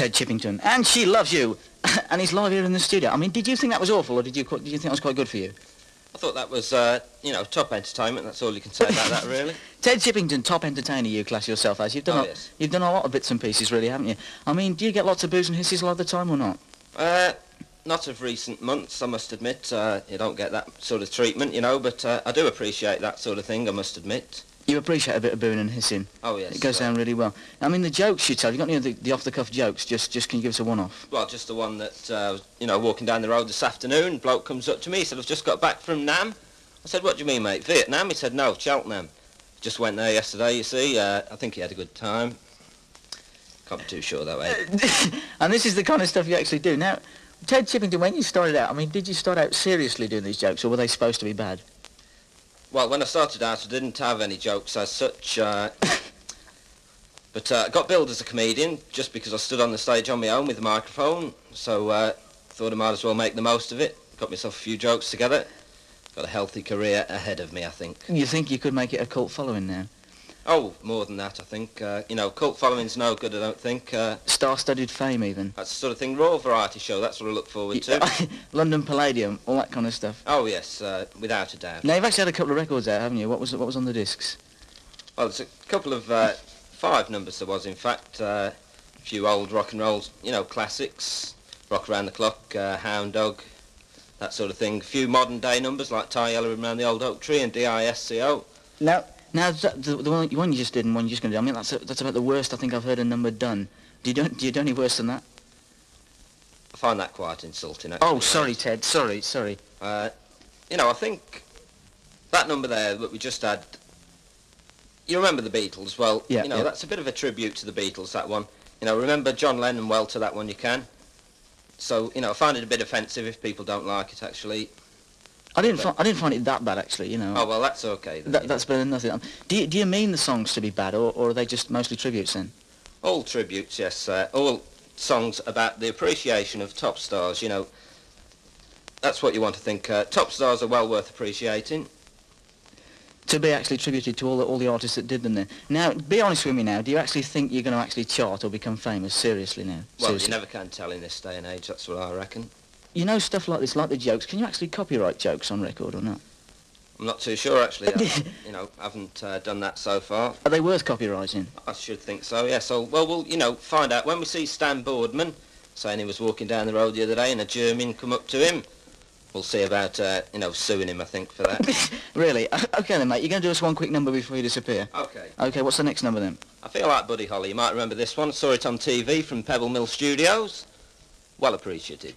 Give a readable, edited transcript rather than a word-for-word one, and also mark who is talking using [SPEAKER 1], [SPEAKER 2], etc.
[SPEAKER 1] Ted Chippington, and she loves you. And he's live here in the studio. I mean, did you think that was awful, or did you think that was quite good for you?
[SPEAKER 2] I thought that was, top entertainment. That's all you can say about that, really.
[SPEAKER 1] Ted Chippington, top entertainer you class yourself as. You've done
[SPEAKER 2] Yes.
[SPEAKER 1] You've done a lot of bits and pieces, really, haven't you? I mean, do you get lots of boos and hisses a lot of the time, or not?
[SPEAKER 2] Not of recent months, I must admit. You don't get that sort of treatment, but I do appreciate that sort of thing, I must admit.
[SPEAKER 1] You appreciate a bit of booing and hissing.
[SPEAKER 2] Oh, yes.
[SPEAKER 1] It goes down really well. I mean, the jokes you tell, you got any of the off-the-cuff jokes? Just can you give us a one-off?
[SPEAKER 2] Well, just the one that, walking down the road this afternoon, bloke comes up to me, he said, I've just got back from Nam. I said, what do you mean, mate, Vietnam? He said, no, Cheltenham. Just went there yesterday, you see. I think he had a good time. Can't be too sure, though, eh?
[SPEAKER 1] And this is the kind of stuff you actually do. Now, Ted Chippington, when you started out, I mean, did you start out seriously doing these jokes, or were they supposed to be bad?
[SPEAKER 2] Well, when I started out, I didn't have any jokes as such, but I got billed as a comedian just because I stood on the stage on my own with a microphone, so thought I might as well make the most of it. Got myself a few jokes together. Got a healthy career ahead of me, I think.
[SPEAKER 1] You think you could make it a cult following now?
[SPEAKER 2] Oh, more than that, I think. Cult following's no good, I don't think.
[SPEAKER 1] Star-studded fame, even?
[SPEAKER 2] That's the sort of thing. Raw variety show, that's what I look forward to.
[SPEAKER 1] London Palladium, all that kind of stuff.
[SPEAKER 2] Oh, yes, without a doubt.
[SPEAKER 1] Now, you've actually had a couple of records out, haven't you? What was on the discs?
[SPEAKER 2] Well, there's a couple of, 5 numbers there was, in fact. A few old rock and roll, classics. Rock Around the Clock, Hound Dog, that sort of thing. A few modern-day numbers, like Tie Yellow Around the Old Oak Tree and DISCO.
[SPEAKER 1] Now, the one you just did and one you're just going to do, I mean, that's about the worst I think I've heard a number done. Do you do any worse than that?
[SPEAKER 2] I find that quite insulting, actually.
[SPEAKER 1] Oh, sorry, Ted. Sorry.
[SPEAKER 2] I think that number there that we just had, you remember the Beatles? Well,
[SPEAKER 1] yeah,
[SPEAKER 2] that's a bit of a tribute to the Beatles, that one. Remember John Lennon well to that one you can. So, I find it a bit offensive if people don't like it, actually.
[SPEAKER 1] I didn't find it that bad, actually,
[SPEAKER 2] Oh, well, that's okay then.
[SPEAKER 1] That's better than nothing. Do you mean the songs to be bad, or are they just mostly tributes then?
[SPEAKER 2] All tributes, yes. All songs about the appreciation of top stars, That's what you want to think. Top stars are well worth appreciating.
[SPEAKER 1] To be actually tributed to all the artists that did them then. Now, be honest with me now, do you actually think you're going to actually chart or become famous, seriously now?
[SPEAKER 2] Well,
[SPEAKER 1] seriously?
[SPEAKER 2] You never can tell in this day and age, that's what I reckon.
[SPEAKER 1] Stuff like this, like the jokes, can you actually copyright jokes on record or not?
[SPEAKER 2] I'm not too sure, actually. I haven't done that so far.
[SPEAKER 1] Are they worth copyrighting?
[SPEAKER 2] I should think so, yes. So, well, we'll, find out. When we see Stan Boardman saying he was walking down the road the other day and a German come up to him, we'll see about, suing him, I think, for that.
[SPEAKER 1] Really? Okay then, mate. You're going to do us one quick number before you disappear?
[SPEAKER 2] Okay.
[SPEAKER 1] Okay, what's the next number then?
[SPEAKER 2] I feel like Buddy Holly. You might remember this one. Saw it on TV from Pebble Mill Studios. Well appreciated.